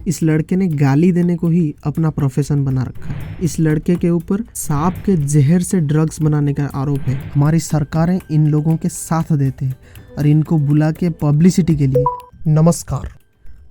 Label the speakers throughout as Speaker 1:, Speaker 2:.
Speaker 1: इस लड़के ने गाली देने को ही अपना प्रोफेशन बना रखा है। इस लड़के के ऊपर सांप के जहर से ड्रग्स बनाने का आरोप है। हमारी सरकारें इन लोगों के साथ देते हैं और इनको बुला के पब्लिसिटी के लिए। नमस्कार।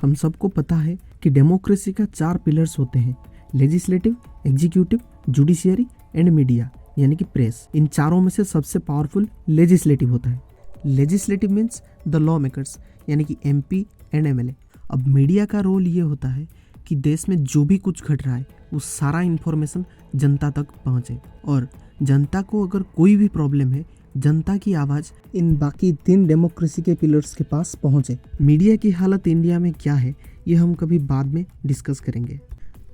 Speaker 1: हम सबको पता है कि डेमोक्रेसी का 4 पिलर्स होते हैं, legislative, executive, judiciary and media यानी कि प्रेस। इन चारों में से सबसे पावरफुल लेजिस्लेटिव होता है। Legislative means the law makers यानी कि MP एंड MLA। अब मीडिया का रोल ये होता है कि देश में जो भी कुछ घट रहा है वो सारा इन्फॉर्मेशन जनता तक पहुँचे और जनता को अगर कोई भी प्रॉब्लम है, जनता की आवाज़ इन बाकी 3 डेमोक्रेसी के पिलर्स के पास पहुँचे। मीडिया की हालत इंडिया में क्या है ये हम कभी बाद में डिस्कस करेंगे।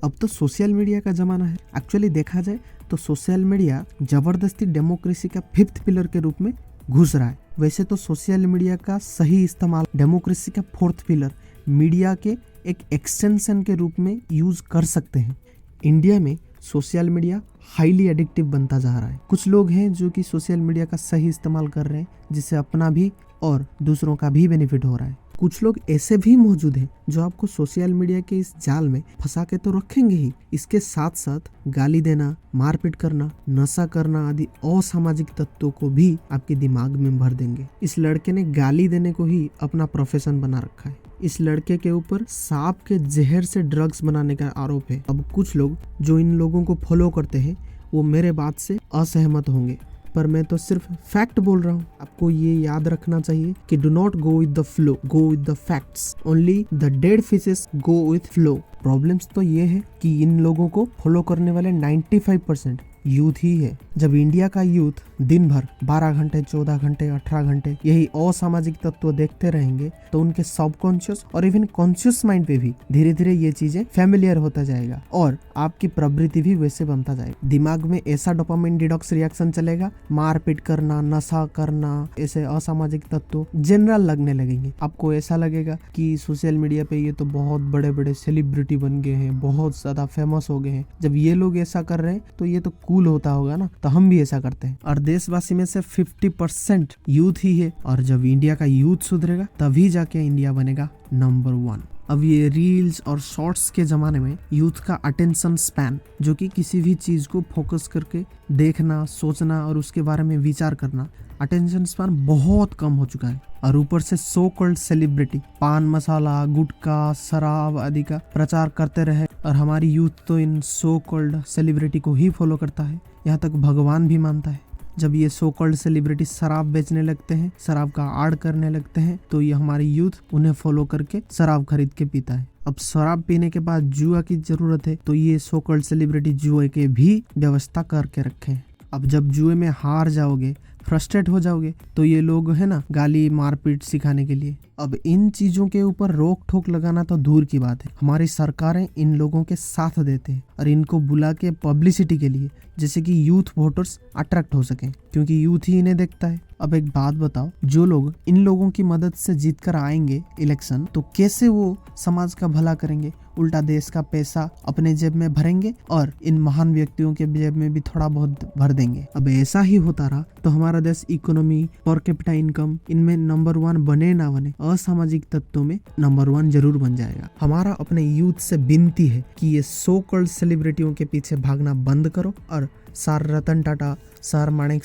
Speaker 1: अब तो सोशल मीडिया का ज़माना है। एक्चुअली देखा जाए तो सोशल मीडिया ज़बरदस्ती डेमोक्रेसी का 5th पिलर के रूप में घुस रहा है। वैसे तो सोशल मीडिया का सही इस्तेमाल डेमोक्रेसी का 4th पिलर मीडिया के एक एक्सटेंशन के रूप में यूज़ कर सकते हैं। इंडिया में सोशल मीडिया हाईली एडिक्टिव बनता जा रहा है। कुछ लोग हैं जो कि सोशल मीडिया का सही इस्तेमाल कर रहे हैं जिससे अपना भी और दूसरों का भी बेनिफिट हो रहा है। कुछ लोग ऐसे भी मौजूद हैं जो आपको सोशल मीडिया के इस जाल में फंसा के तो रखेंगे ही, इसके साथ साथ गाली देना, मारपीट करना, नशा करना आदि असामाजिक तत्वों को भी आपके दिमाग में भर देंगे। इस लड़के ने गाली देने को ही अपना प्रोफेशन बना रखा है। इस लड़के के ऊपर सांप के जहर से ड्रग्स बनाने का आरोप है। अब कुछ लोग जो इन लोगों को फॉलो करते हैं वो मेरे बात से असहमत होंगे, पर मैं तो सिर्फ फैक्ट बोल रहा हूँ। आपको ये याद रखना चाहिए कि do not go with the flow, go with the facts. Only the dead fishes go with flow. Problems तो ये है कि इन लोगों को फॉलो करने वाले 95% यूथ ही है। जब इंडिया का यूथ दिन भर 12 घंटे, 14 घंटे, 18 घंटे यही असामाजिक तत्व देखते रहेंगे तो उनके सबकॉन्शियस और इवन कॉन्शियस माइंड पे भी धीरे धीरे ये चीजें फैमिलियर होता जाएगा और आपकी प्रवृत्ति भी वैसे बनता जाएगा। दिमाग में ऐसा डोपामाइन डिटॉक्स रिएक्शन चलेगा, मारपीट करना, नशा करना, ऐसे असामाजिक तत्व जनरल लगने लगेंगे। आपको ऐसा लगेगा कि सोशल मीडिया पे ये तो बहुत बड़े बड़े सेलिब्रिटी बन गए हैं, बहुत ज्यादा फेमस हो गए हैं। जब ये लोग ऐसा कर रहे हैं तो ये तो कूल होता होगा ना, तो हम भी ऐसा करते हैं। और देशवासी में से 50% यूथ ही है और जब इंडिया का यूथ सुधरेगा तभी जाके इंडिया बनेगा नंबर 1। अब ये रील्स और शॉर्ट्स के ज़माने में यूथ का अटेंशन स्पैन, जो कि किसी भी चीज़ को फोकस करके देखना, सोचना और उसके बारे में विचार करना, अटेंशन स्पैन बहुत कम हो चुका है। और ऊपर से सो कॉल्ड सेलिब्रिटी पान मसाला, गुटखा, शराब आदि का प्रचार करते रहे और हमारी यूथ तो इन सो कॉल्ड सेलिब्रिटी को ही फॉलो करता है, यहाँ तक भगवान भी मानता है। जब ये सो कॉल्ड सेलिब्रिटी शराब बेचने लगते हैं, शराब का आड़ करने लगते हैं तो ये हमारी यूथ उन्हें फॉलो करके शराब खरीद के पीता है। अब शराब पीने के बाद जुआ की जरूरत है तो ये सो कॉल्ड सेलिब्रिटी जुए के भी व्यवस्था करके रखे हैं। अब जब जुए में हार जाओगे, फ्रस्ट्रेट हो जाओगे तो ये लोग है ना गाली मारपीट सिखाने के लिए। अब इन चीजों के ऊपर रोक ठोक लगाना तो दूर की बात है, हमारी सरकारें इन लोगों के साथ देते हैं और इनको बुला के पब्लिसिटी के लिए, जैसे कि यूथ वोटर्स अट्रैक्ट हो सकें, क्योंकि यूथ ही इन्हें देखता है। अब एक बात बताओ, जो लोग इन लोगों की मदद से जीत कर आएंगे इलेक्शन, तो कैसे वो समाज का भला करेंगे? उल्टा देश का पैसा अपने जेब में भरेंगे और इन महान व्यक्तियों के जेब में भी थोड़ा बहुत भर देंगे। अब ऐसा ही होता रहा तो हमारा देश इकोनॉमी, पर कैपिटा इनकम इनमें नंबर 1 बने ना बने, असामाजिक तत्वों में नंबर 1 जरूर बन जाएगा। हमारा अपने यूथ से विनती है कि ये सो कॉल्ड सेलिब्रिटियों के पीछे भागना बंद करो और सर रतन टाटा, सर माणिक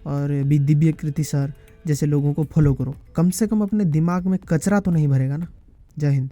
Speaker 1: और दिव्य कृति सर जैसे लोगों को फॉलो करो। कम से कम अपने दिमाग में कचरा तो नहीं भरेगा ना। जय हिंद।